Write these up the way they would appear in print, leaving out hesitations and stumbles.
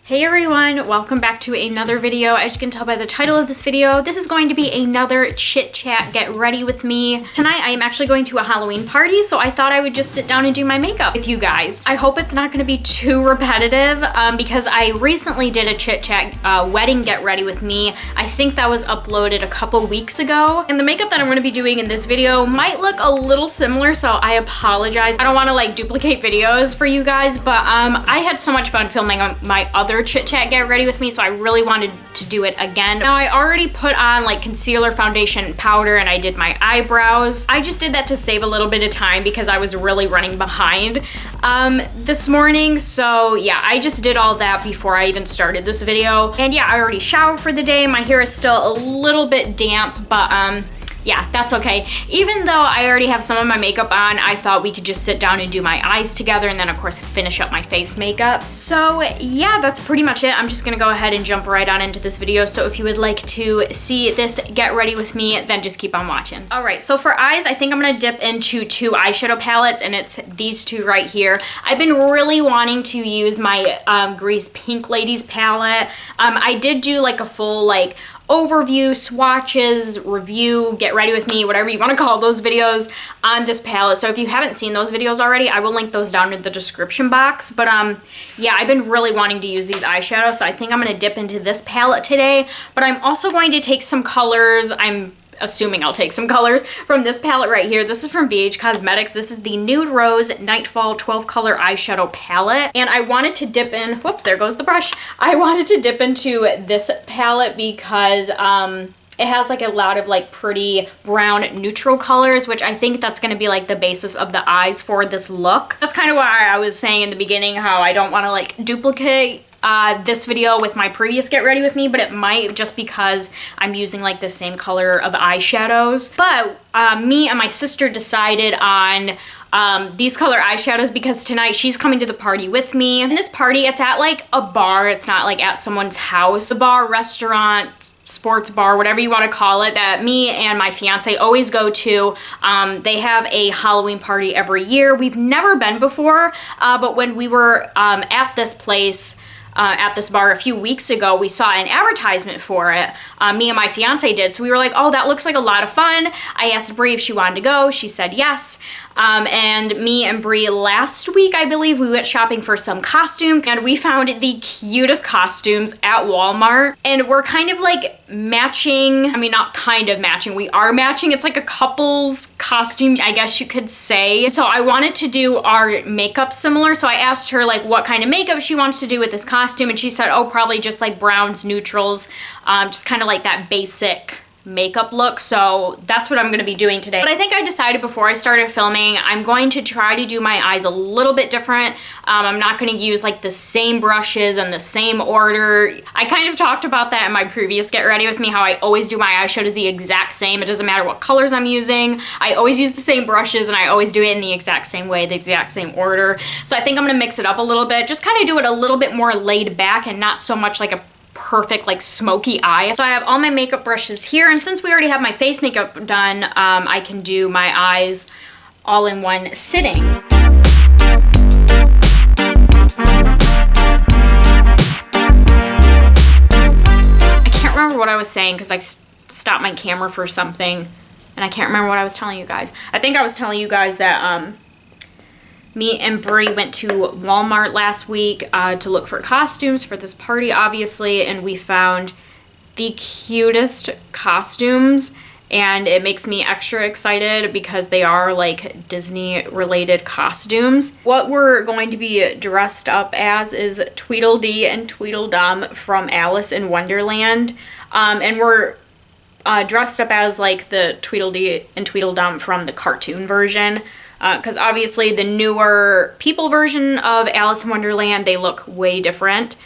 Hey everyone, welcome back to another video. As you can tell by the title of this video, this is going to be another chit chat, get ready with me. Tonight I am actually going to a Halloween party, so I thought I would just sit down and do my makeup with you guys. I hope it's not gonna be too repetitive because I recently did a chit chat wedding get ready with me. I think that was uploaded a couple weeks ago. And the makeup that I'm gonna be doing in this video might look a little similar, so I apologize. I don't wanna like duplicate videos for you guys, but I had so much fun filming my other chit chat get ready with me, so I really wanted to do it again. Now I already put on like concealer, foundation, and powder, and I did my eyebrows. I just did that to save a little bit of time because I was really running behind this morning. So yeah, I just did all that before I even started this video. And yeah, I already showered for the day. My hair is still a little bit damp, but yeah, that's okay. Even though I already have some of my makeup on, I thought we could just sit down and do my eyes together and then of course finish up my face makeup. So yeah, that's pretty much it. I'm just gonna go ahead and jump right on into this video. So if you would like to see this get ready with me, then just keep on watching. All right, so for eyes, I think I'm gonna dip into two eyeshadow palettes, and it's these two right here. I've been really wanting to use my Grease Pink Ladies palette. I did do like a full like overview, swatches, review, get ready with me, whatever you want to call those videos on this palette. So if you haven't seen those videos already, I will link those down in the description box. But yeah, I've been really wanting to use these eyeshadows, so I think I'm going to dip into this palette today. But I'm also going to take some colors. I'm assuming I'll take some colors from this palette right here. This is from BH Cosmetics. This is the Nude Rose Nightfall 12 color eyeshadow palette. And I wanted to dip in, whoops, there goes the brush. I wanted to dip into this palette because it has like a lot of like pretty brown neutral colors, which I think that's gonna be like the basis of the eyes for this look. That's kind of why I was saying in the beginning how I don't wanna like duplicate this video with my previous get ready with me, but it might just because I'm using like the same color of eyeshadows. But me and my sister decided on these color eyeshadows because tonight she's coming to the party with me. And this party, it's at like a bar. It's not like at someone's house. A bar, restaurant, sports bar, whatever you want to call it, that me and my fiance always go to. They have a Halloween party every year. We've never been before, but when we were at this place, at this bar a few weeks ago, we saw an advertisement for it. Me and my fiance did. So we were like, oh, that looks like a lot of fun. I asked Brie if she wanted to go. She said yes. And me and Brie last week, I believe, we went shopping for some costumes, and we found the cutest costumes at Walmart. And we're kind of like matching, I mean, not kind of matching, we are matching. It's like a couple's costume, I guess you could say. So I wanted to do our makeup similar. So I asked her like what kind of makeup she wants to do with this costume, and she said, oh, probably just like browns, neutrals, just kind of like that basic makeup look. So that's what I'm going to be doing today. But I think I decided before I started filming, I'm going to try to do my eyes a little bit different. I'm not going to use like the same brushes and the same order. I kind of talked about that in my previous get ready with me, how I always do my eyeshadow the exact same. It doesn't matter what colors I'm using. I always use the same brushes, and I always do it in the exact same way, the exact same order. So I think I'm going to mix it up a little bit, just kind of do it a little bit more laid back and not so much like a perfect like smoky eye. So I have all my makeup brushes here, and since we already have my face makeup done, I can do my eyes all in one sitting. I can't remember what I was saying because I stopped my camera for something, and I can't remember what I was telling you guys. I think I was telling you guys that me and Brie went to Walmart last week to look for costumes for this party, obviously, and we found the cutest costumes, and it makes me extra excited because they are like Disney-related costumes. What we're going to be dressed up as is Tweedledee and Tweedledum from Alice in Wonderland, and we're dressed up as like the Tweedledee and Tweedledum from the cartoon version. Because obviously the newer people version of Alice in Wonderland, they look way different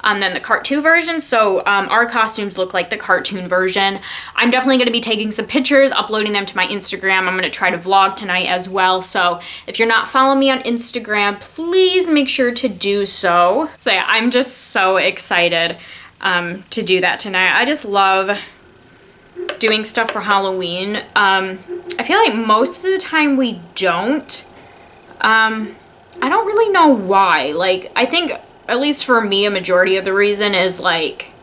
than the cartoon version. So our costumes look like the cartoon version. I'm definitely going to be taking some pictures, uploading them to my Instagram. I'm going to try to vlog tonight as well. So if you're not following me on Instagram, please make sure to do so. So yeah, I'm just so excited to do that tonight. I just love doing stuff for Halloween. I feel like most of the time we don't. I don't really know why. Like, I think at least for me, a majority of the reason is like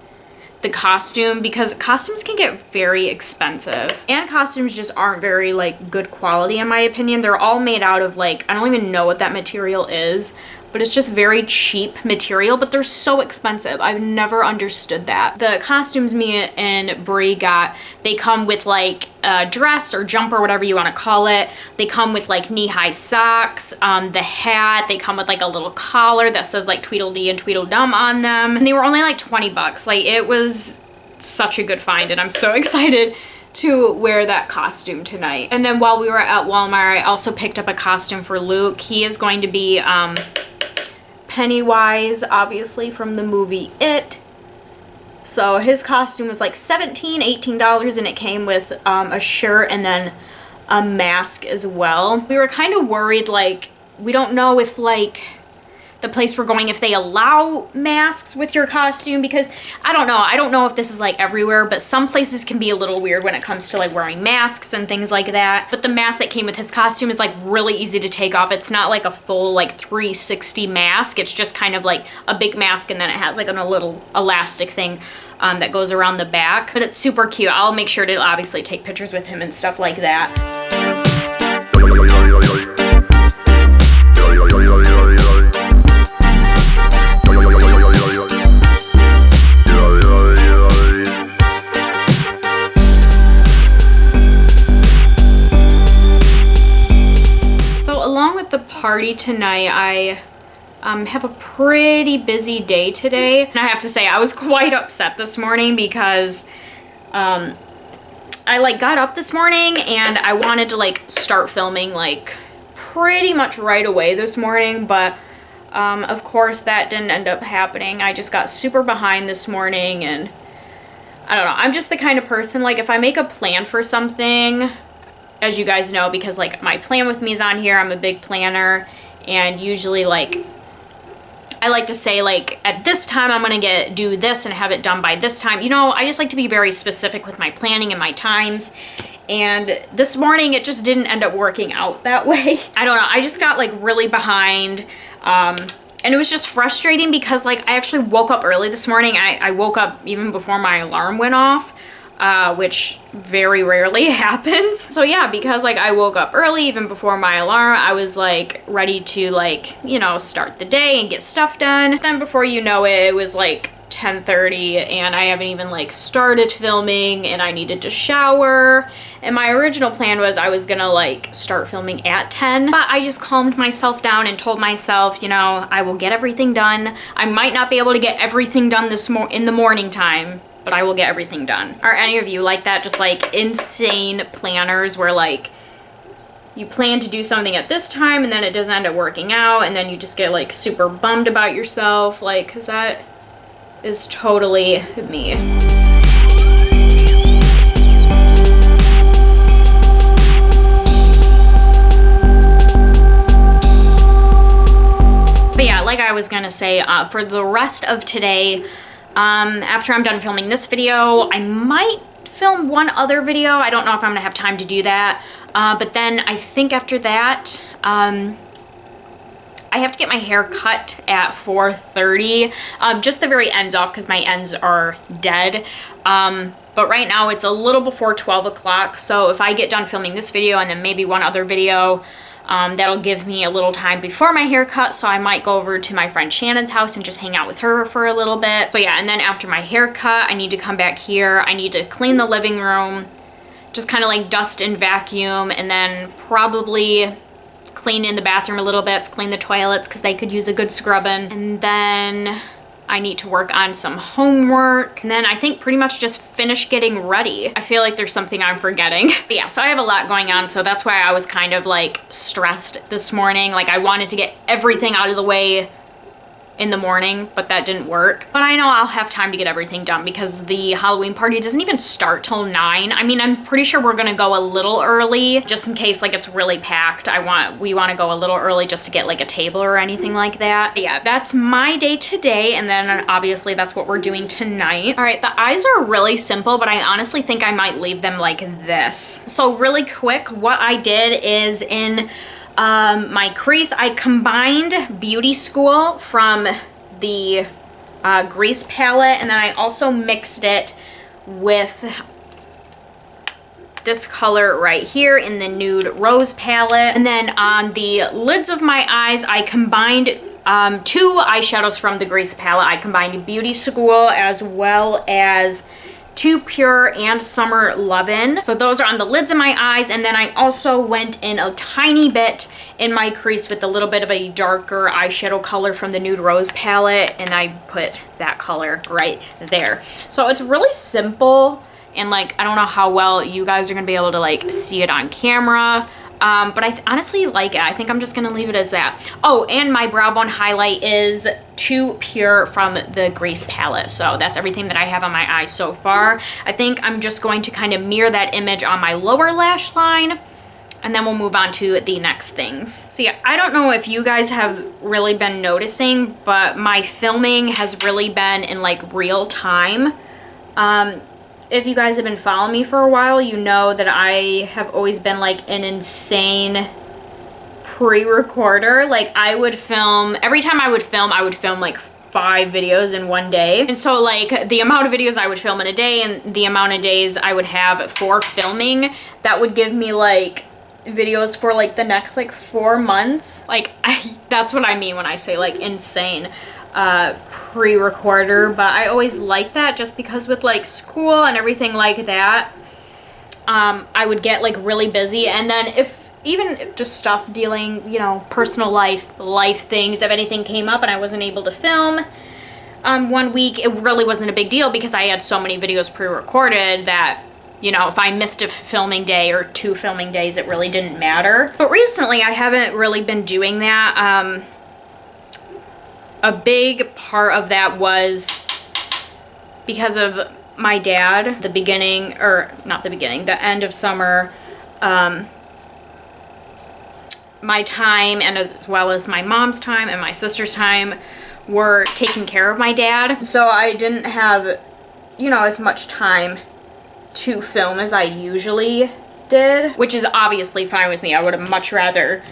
the costume, because costumes can get very expensive and costumes just aren't very like good quality in my opinion. They're all made out of like, I don't even know what that material is, but it's just very cheap material, but they're so expensive. I've never understood that. The costumes me and Brie got, they come with like a dress or jumper, whatever you want to call it. They come with like knee-high socks, the hat, they come with like a little collar that says like Tweedledee and Tweedledum on them. And they were only like 20 bucks. Like it was such a good find and I'm so excited to wear that costume tonight. And then while we were at Walmart, I also picked up a costume for Luke. He is going to be Pennywise, obviously from the movie It. So his costume was like $17, $18 and it came with a shirt and then a mask as well. We were kind of worried, like, we don't know if like the place we're going, if they allow masks with your costume, because I don't know if this is like everywhere, but some places can be a little weird when it comes to like wearing masks and things like that. But the mask that came with his costume is like really easy to take off. It's not like a full like 360 mask. It's just kind of like a big mask and then it has like a little elastic thing that goes around the back. But it's super cute. I'll make sure to obviously take pictures with him and stuff like that. Along with the party tonight, I have a pretty busy day today. And I have to say, I was quite upset this morning because I like got up this morning and I wanted to like start filming like pretty much right away this morning, but of course that didn't end up happening. I just got super behind this morning and I don't know. I'm just the kind of person, like if I make a plan for something, as you guys know, because like my plan with me is on here, I'm a big planner, and usually like I like to say like at this time I'm gonna do this and have it done by this time. You know, I just like to be very specific with my planning and my times, and this morning it just didn't end up working out that way. I don't know, I just got like really behind, and it was just frustrating because like I actually woke up early this morning. I woke up even before my alarm went off. Which very rarely happens. So yeah, because like I woke up early even before my alarm, I was like ready to like, you know, start the day and get stuff done. Then before you know it, it was like 10:30 and I haven't even like started filming and I needed to shower. And my original plan was I was gonna like start filming at 10, but I just calmed myself down and told myself, you know, I will get everything done. I might not be able to get everything done in the morning time, but I will get everything done. Are any of you like that? Just like insane planners where like you plan to do something at this time and then it doesn't end up working out and then you just get like super bummed about yourself, like, cause that is totally me. But yeah, like I was gonna say, for the rest of today, after I'm done filming this video, I might film one other video. I don't know if I'm gonna have time to do that. But then I think after that, I have to get my hair cut at 4:30. Just the very ends off because my ends are dead. But right now it's a little before 12 o'clock. So if I get done filming this video and then maybe one other video, that'll give me a little time before my haircut, so I might go over to my friend Shannon's house and just hang out with her for a little bit. So yeah, and then after my haircut, I need to come back here. I need to clean the living room, just kind of like dust and vacuum, and then probably clean in the bathroom a little bit, clean the toilets because they could use a good scrubbing. And then I need to work on some homework, and then I think pretty much just finish getting ready. I feel like there's something I'm forgetting. But yeah, so I have a lot going on, so that's why I was kind of like stressed this morning. Like I wanted to get everything out of the way in the morning, but that didn't work. But I know I'll have time to get everything done because the Halloween party doesn't even start till 9. I mean, I'm pretty sure we're gonna go a little early just in case like it's really packed. We wanna go a little early just to get like a table or anything like that. But yeah, that's my day today, and then obviously that's what we're doing tonight. All right, the eyes are really simple, but I honestly think I might leave them like this. So really quick, what I did is in my crease, I combined Beauty School from the grease palette, and then I also mixed it with this color right here in the nude rose palette. And then on the lids of my eyes, I combined 2 eyeshadows from the grease palette. I combined Beauty School as well as 2 Pure and Summer Lovin'. So those are on the lids of my eyes. And then I also went in a tiny bit in my crease with a little bit of a darker eyeshadow color from the nude rose palette, and I put that color right there. So it's really simple. And like, I don't know how well you guys are gonna be able to like see it on camera, but I honestly like it. I think I'm just gonna leave it as that. Oh, and my brow bone highlight is 2 Pure from the Grease palette. So that's everything that I have on my eyes so far. I think I'm just going to kind of mirror that image on my lower lash line, and then we'll move on to the next things. So yeah, I don't know if you guys have really been noticing, but my filming has really been in like real time. If you guys have been following me for a while, you know that I have always been like an insane pre-recorder. Like I would film, every time I would film like 5 videos in one day. And so like the amount of videos I would film in a day and the amount of days I would have for filming, that would give me like videos for like the next like 4 months. Like that's what I mean when I say like insane pre-recorder. But I always liked that just because with like school and everything like that, I would get like really busy, and then if just stuff dealing, you know, personal life things, if anything came up and I wasn't able to film 1 week, it really wasn't a big deal because I had so many videos pre-recorded that, you know, if I missed a filming day or 2 filming days, it really didn't matter. But recently I haven't really been doing that. A big part of that was because of my dad. The end of summer, my time, and as well as my mom's time and my sister's time, were taking care of my dad. So I didn't have, you know, as much time to film as I usually did, which is obviously fine with me. I would have much rather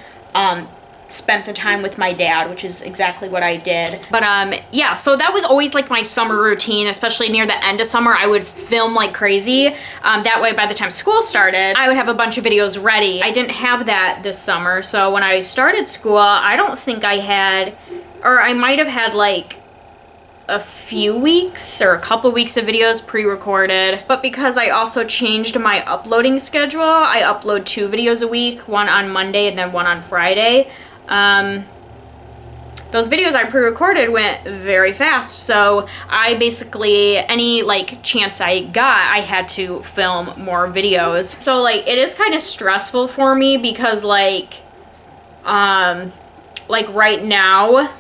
spent the time with my dad, which is exactly what I did. But yeah, so that was always like my summer routine, especially near the end of summer. I would film like crazy. That way by the time school started, I would have a bunch of videos ready. I didn't have that this summer. So when I started school, I don't think I had, or I might have had like a few weeks or a couple weeks of videos pre-recorded. But because I also changed my uploading schedule, I upload 2 videos a week, one on Monday and then one on Friday. Those videos I pre-recorded went very fast, so I basically, any like chance I got, I had to film more videos. So like it is kind of stressful for me because like right now,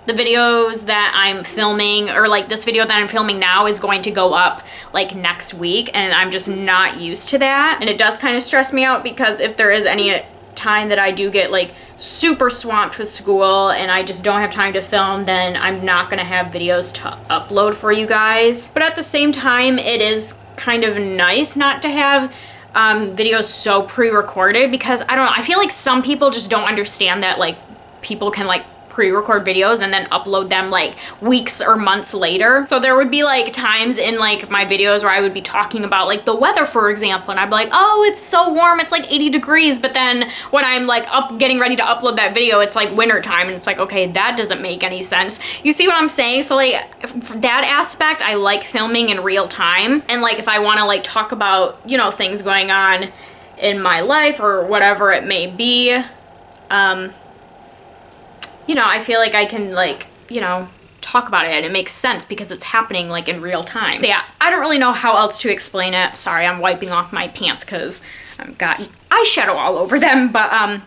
the videos that I'm filming, or like this video that I'm filming now, is going to go up like next week, and I'm just not used to that. And it does kind of stress me out because if there is any time that I do get like super swamped with school and I just don't have time to film, then I'm not gonna have videos to upload for you guys. But at the same time, it is kind of nice not to have videos so pre-recorded, because I don't know, I feel like some people just don't understand that like people can like pre-record videos and then upload them like weeks or months later. So there would be like times in like my videos where I would be talking about like the weather, for example, and I'd be like, oh, it's so warm, it's like 80 degrees, but then when I'm like getting ready to upload that video, it's like winter time, and it's like, okay, that doesn't make any sense. You see what I'm saying? So like that aspect, I like filming in real time, and like if I want to like talk about, you know, things going on in my life or whatever it may be, you know, I feel like I can like, you know, talk about it and it makes sense because it's happening like in real time. But yeah, I don't really know how else to explain it. Sorry, I'm wiping off my pants because I've got eyeshadow all over them. But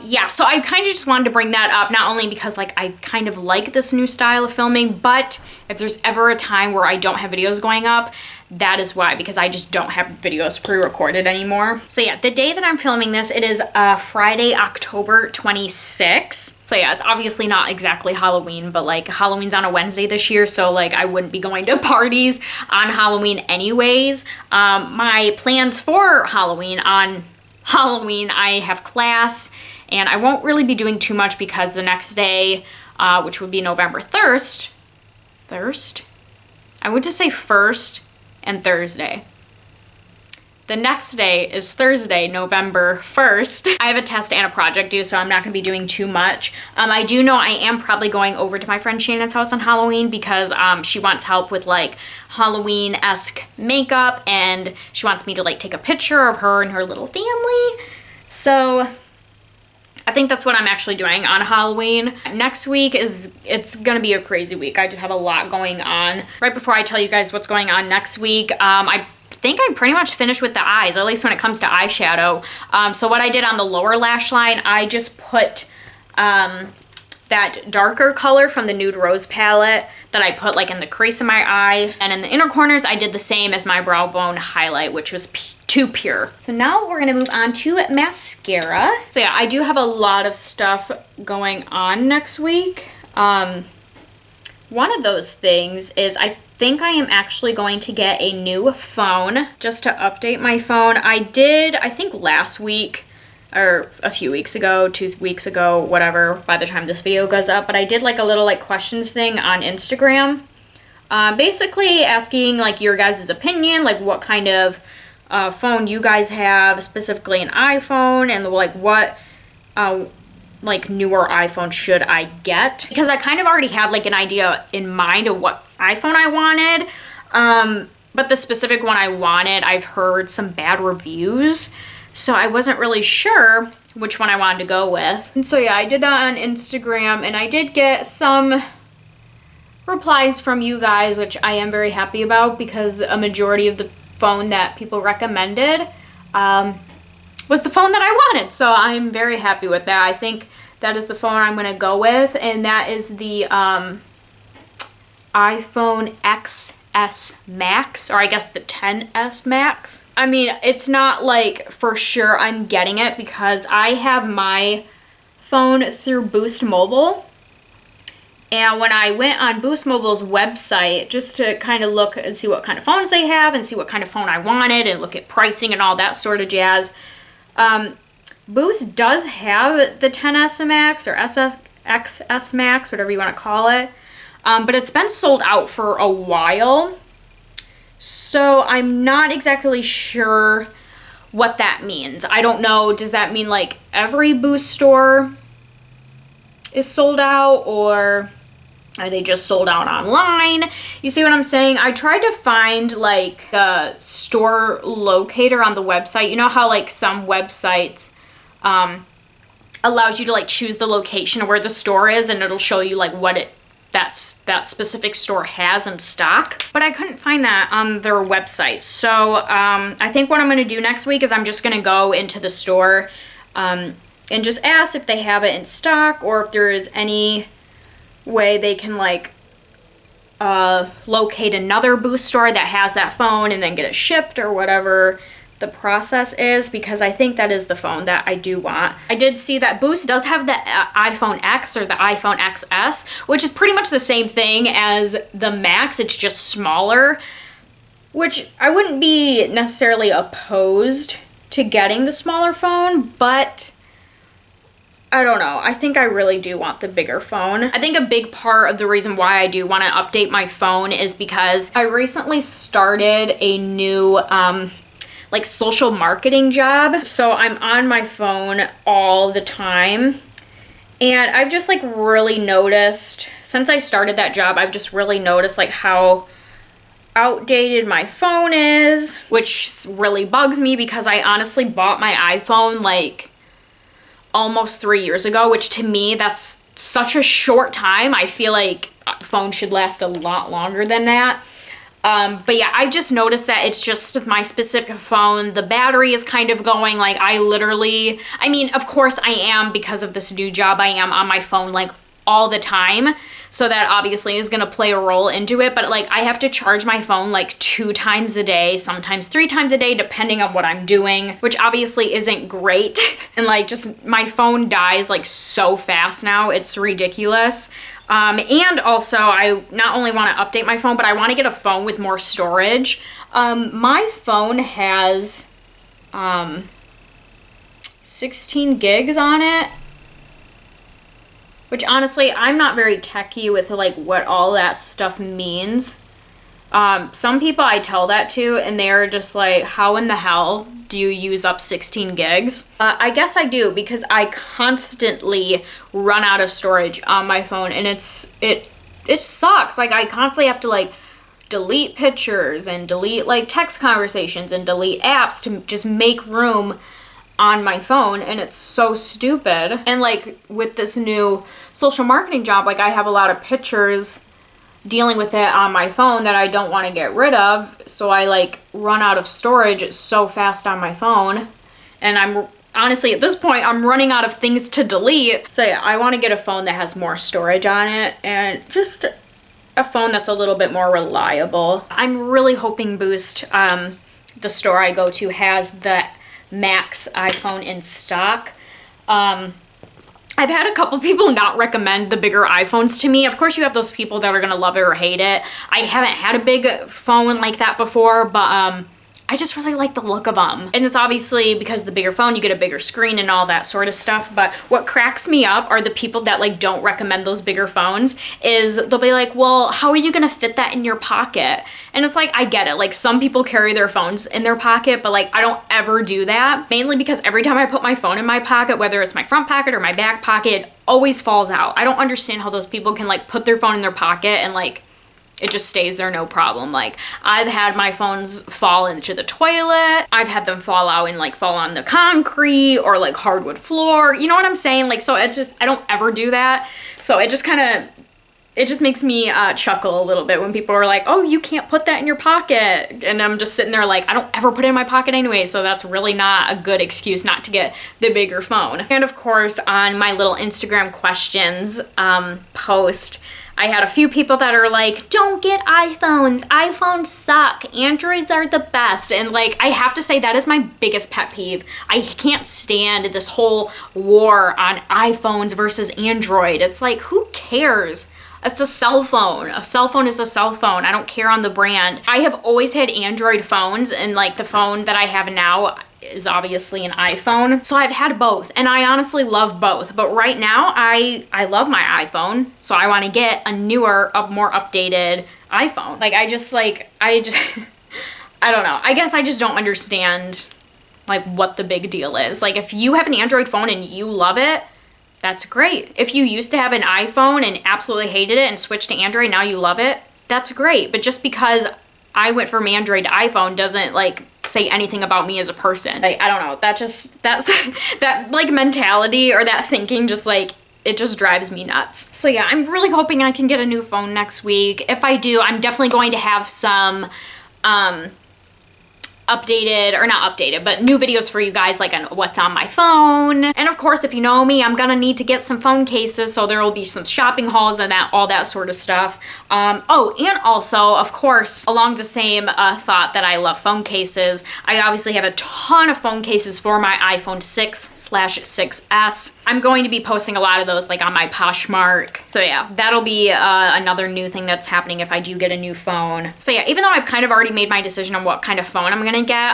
yeah, so I kind of just wanted to bring that up, not only because like I kind of like this new style of filming, but if there's ever a time where I don't have videos going up, that is why, because I just don't have videos pre-recorded anymore. So yeah, the day that I'm filming this, it is Friday, October 26th. So yeah, it's obviously not exactly Halloween, but like Halloween's on a Wednesday this year, so like I wouldn't be going to parties on Halloween anyways. My plans for Halloween, on Halloween, I have class, and I won't really be doing too much because the next day which would be November 1st. I would just say 1st and Thursday. The next day is Thursday, November 1st. I have a test and a project due, so I'm not gonna be doing too much. I do know I am probably going over to my friend Shannon's house on Halloween because she wants help with like Halloween-esque makeup, and she wants me to like take a picture of her and her little family. So I think that's what I'm actually doing on Halloween. Next week it's gonna be a crazy week. I just have a lot going on. Right before I tell you guys what's going on next week, I think I pretty much finished with the eyes, at least when it comes to eyeshadow. So what I did on the lower lash line, I just put that darker color from the Nude Rose palette that I put like in the crease of my eye. And in the inner corners, I did the same as my brow bone highlight, which was too pure. So now we're gonna move on to mascara. So yeah, I do have a lot of stuff going on next week. One of those things is I think I am actually going to get a new phone just to update my phone. I did, I think last week or a few weeks ago, 2 weeks ago, whatever, by the time this video goes up, but I did like a little like questions thing on Instagram, basically asking like your guys' opinion, like what kind of phone you guys have, specifically an iPhone, and like what like newer iPhone should I get, because I kind of already had like an idea in mind of what iPhone I wanted, but the specific one I wanted, I've heard some bad reviews, so I wasn't really sure which one I wanted to go with. And so yeah, I did that on Instagram, and I did get some replies from you guys, which I am very happy about, because a majority of the phone that people recommended was the phone that I wanted, so I'm very happy with that. I think that is the phone I'm gonna go with, and that is the iPhone XS Max, or I guess the XS Max. I mean, it's not like for sure I'm getting it because I have my phone through Boost Mobile, and when I went on Boost Mobile's website just to kind of look and see what kind of phones they have and see what kind of phone I wanted and look at pricing and all that sort of jazz, Boost does have the XS Max or XS Max, whatever you want to call it, but it's been sold out for a while, so I'm not exactly sure what that means. I don't know, does that mean like every Boost store is sold out, or are they just sold out online? You see what I'm saying? I tried to find like a store locator on the website. You know how like some websites allows you to like choose the location of where the store is, and it'll show you like what that specific store has in stock, but I couldn't find that on their website. So I think what I'm gonna do next week is I'm just gonna go into the store and just ask if they have it in stock, or if there is any way they can like locate another Boost store that has that phone and then get it shipped, or whatever the process is, because I think that is the phone that I do want. I did see that Boost does have the iPhone X or the iPhone XS, which is pretty much the same thing as the Max, it's just smaller, which I wouldn't be necessarily opposed to getting the smaller phone, but I don't know. I think I really do want the bigger phone. I think a big part of the reason why I do want to update my phone is because I recently started a new like social marketing job. So I'm on my phone all the time. And I've just like really noticed, since I started that job, I've just really noticed like how outdated my phone is, which really bugs me because I honestly bought my iPhone like almost 3 years ago, which to me, that's such a short time. I feel like phones should last a lot longer than that. But yeah, I just noticed that it's just my specific phone. The battery is kind of going, like I mean, of course I am, because of this new job, I am on my phone like all the time. So that obviously is gonna play a role into it, but like I have to charge my phone like 2 times a day, sometimes 3 times a day, depending on what I'm doing, which obviously isn't great. And like just my phone dies like so fast now, it's ridiculous. And also I not only want to update my phone, but I want to get a phone with more storage. My phone has 16 gigs on it, which honestly, I'm not very techie with like what all that stuff means. Some people I tell that to and they're just like, how in the hell do you use up 16 gigs? I guess I do, because I constantly run out of storage on my phone, and it sucks. Like, I constantly have to like delete pictures and delete like text conversations and delete apps to just make room on my phone, and it's so stupid. And like with this new social marketing job, like I have a lot of pictures dealing with it on my phone that I don't want to get rid of, so I like run out of storage so fast on my phone, and I'm honestly at this point I'm running out of things to delete. So yeah, I want to get a phone that has more storage on it, and just a phone that's a little bit more reliable. I'm really hoping Boost, the store I go to, has the Max iPhone in stock. I've had a couple people not recommend the bigger iPhones to me. Of course, you have those people that are gonna love it or hate it. I haven't had a big phone like that before, but I just really like the look of them. And it's obviously because the bigger phone, you get a bigger screen and all that sort of stuff. But what cracks me up are the people that like don't recommend those bigger phones. Is they'll be like, well, how are you gonna fit that in your pocket? And it's like, I get it. Like, some people carry their phones in their pocket, but like I don't ever do that. Mainly because every time I put my phone in my pocket, whether it's my front pocket or my back pocket, it always falls out. I don't understand how those people can like put their phone in their pocket and like it just stays there no problem. Like, I've had my phones fall into the toilet. I've had them fall out and like fall on the concrete or like hardwood floor. You know what I'm saying? Like, so it's just, I don't ever do that. So it just kind of, it just makes me chuckle a little bit when people are like, oh, you can't put that in your pocket. And I'm just sitting there like, I don't ever put it in my pocket anyway. So that's really not a good excuse not to get the bigger phone. And of course, on my little Instagram questions post, I had a few people that are like, don't get iPhones. iPhones suck. Androids are the best. And like, I have to say that is my biggest pet peeve. I can't stand this whole war on iPhones versus Android. It's like, who cares? It's a cell phone. A cell phone is a cell phone. I don't care on the brand. I have always had Android phones, and like the phone that I have now is obviously an iPhone. So I've had both, and I honestly love both. But right now, I love my iPhone, so I want to get a newer, more updated iPhone. Like, I don't know. I guess I just don't understand like what the big deal is. Like, if you have an Android phone and you love it, that's great. If you used to have an iPhone and absolutely hated it and switched to Android, now you love it, that's great. But just because I went from Android to iPhone doesn't like say anything about me as a person. Like, I don't know, that's that like mentality or that thinking just like, it just drives me nuts. So yeah, I'm really hoping I can get a new phone next week. If I do, I'm definitely going to have some updated, or not updated, but new videos for you guys, like on what's on my phone. And of course, if you know me, I'm gonna need to get some phone cases, so there will be some shopping hauls and that, all that sort of stuff. Oh, and also, of course, along the same thought that I love phone cases, I obviously have a ton of phone cases for my iPhone 6/6S. I'm going to be posting a lot of those like on my Poshmark. So yeah, that'll be another new thing that's happening if I do get a new phone. So yeah, even though I've kind of already made my decision on what kind of phone I'm gonna get,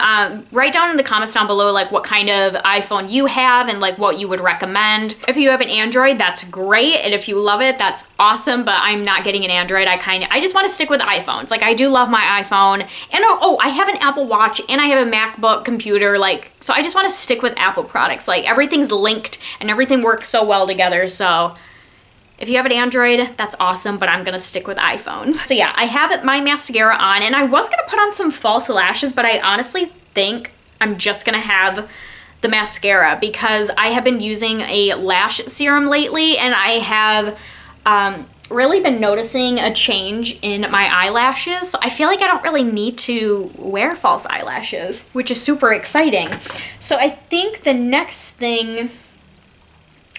write down in the comments down below like what kind of iPhone you have and like what you would recommend. If you have an Android, that's great, and if you love it, that's awesome, but I'm not getting an Android. I just want to stick with iPhones. Like, I do love my iPhone, and oh, I have an Apple Watch and I have a MacBook computer, like, so I just want to stick with Apple products. Like, everything's linked and everything works so well together. So if you have an Android, that's awesome, but I'm gonna stick with iPhones. So yeah, I have my mascara on, and I was gonna put on some false lashes, but I honestly think I'm just gonna have the mascara because I have been using a lash serum lately, and I have really been noticing a change in my eyelashes. So I feel like I don't really need to wear false eyelashes, which is super exciting. So I think the next thing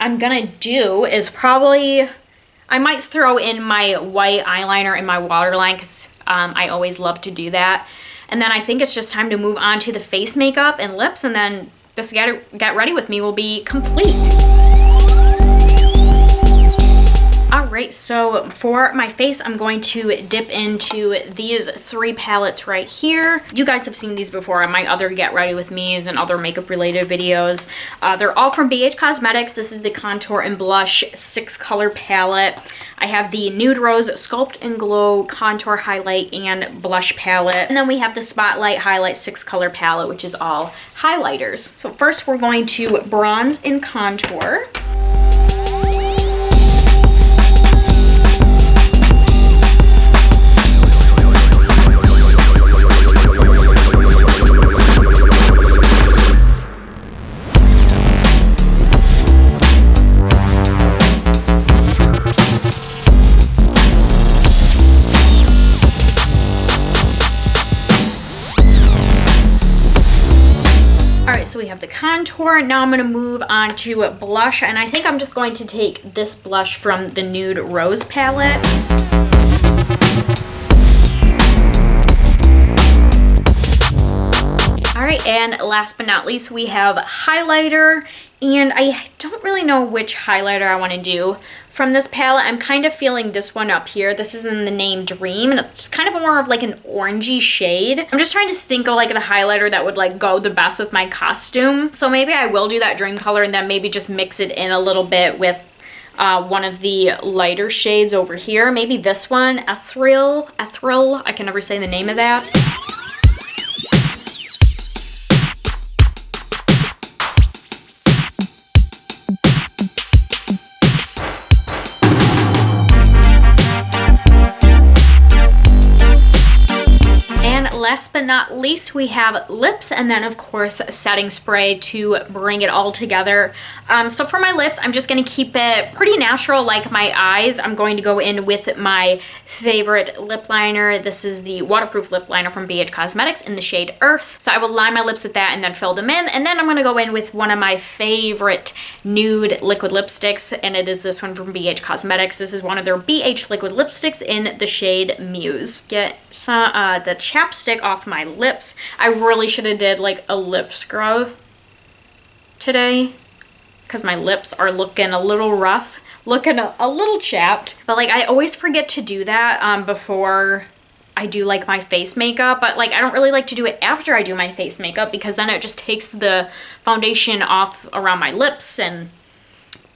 I'm gonna do is probably, I might throw in my white eyeliner in my waterline because I always love to do that. And then I think it's just time to move on to the face makeup and lips, and then this Get Ready With Me will be complete. All Alright, so for my face, I'm going to dip into these 3 palettes right here. You guys have seen these before on my other Get Ready With Me's and other makeup related videos. They're all from BH Cosmetics. This is the Contour and Blush 6-color palette. I have the Nude Rose Sculpt and Glow Contour Highlight and Blush palette. And then we have the Spotlight Highlight 6-color palette, which is all highlighters. So first we're going to bronze and contour. So we have the contour. Now I'm going to move on to blush, and I think I'm just going to take this blush from the Nude Rose palette. Alright, and last but not least, we have highlighter, and I don't really know which highlighter I want to do from this palette. I'm kind of feeling this one up here. This is in the name Dream, and it's kind of more of like an orangey shade. I'm just trying to think of like the highlighter that would like go the best with my costume. So maybe I will do that Dream color and then maybe just mix it in a little bit with one of the lighter shades over here. Maybe this one, Ethereal, I can never say the name of that. Last but not least, we have lips, and then of course setting spray to bring it all together. So for my lips, I'm just going to keep it pretty natural like my eyes. I'm going to go in with my favorite lip liner. This is the waterproof lip liner from BH Cosmetics in the shade Earth. So I will line my lips with that and then fill them in, and then I'm going to go in with one of my favorite nude liquid lipsticks, and it is this one from BH Cosmetics. This is one of their BH liquid lipsticks in the shade Muse. Get some, the chapstick off my lips. I really should have did like a lip scrub today because my lips are looking a little rough, looking a little chapped. But like I always forget to do that before I do like my face makeup, but like I don't really like to do it after I do my face makeup because then it just takes the foundation off around my lips and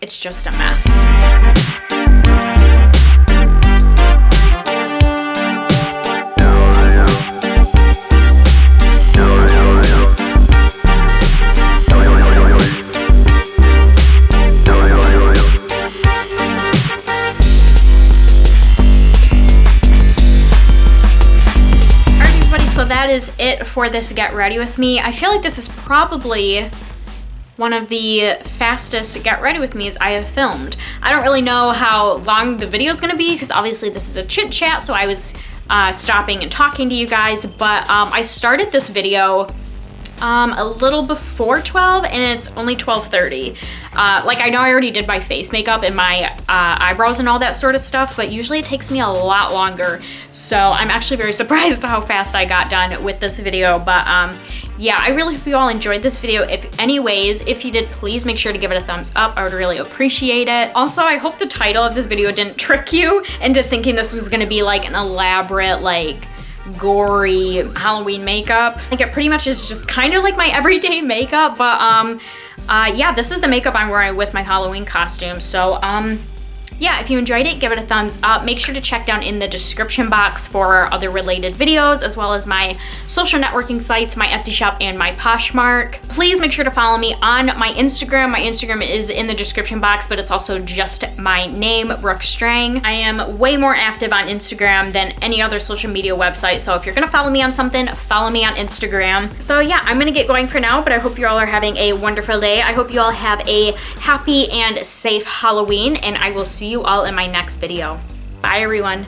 it's just a mess. That is it for this Get Ready With Me. I feel like this is probably one of the fastest Get Ready With Me's I have filmed. I don't really know how long the video is going to be because obviously this is a chit chat, so I was stopping and talking to you guys, but I started this video a little before 12 and it's only 12:30. Like I know I already did my face makeup and my eyebrows and all that sort of stuff, but usually it takes me a lot longer. So I'm actually very surprised how fast I got done with this video. But yeah, I really hope you all enjoyed this video. If you did, please make sure to give it a thumbs up. I would really appreciate it. Also, I hope the title of this video didn't trick you into thinking this was gonna be like an elaborate, like gory Halloween makeup. Like it pretty much is just kind of like my everyday makeup, but yeah, this is the makeup I'm wearing with my Halloween costume. So yeah, if you enjoyed it, give it a thumbs up. Make sure to check down in the description box for other related videos, as well as my social networking sites, my Etsy shop, and my Poshmark. Please make sure to follow me on my Instagram. My Instagram is in the description box, but it's also just my name, Brooke Strang. I am way more active on Instagram than any other social media website, so if you're gonna follow me on something, follow me on Instagram. So yeah, I'm gonna get going for now, but I hope you all are having a wonderful day. I hope you all have a happy and safe Halloween, and I will see you all in my next video. Bye everyone.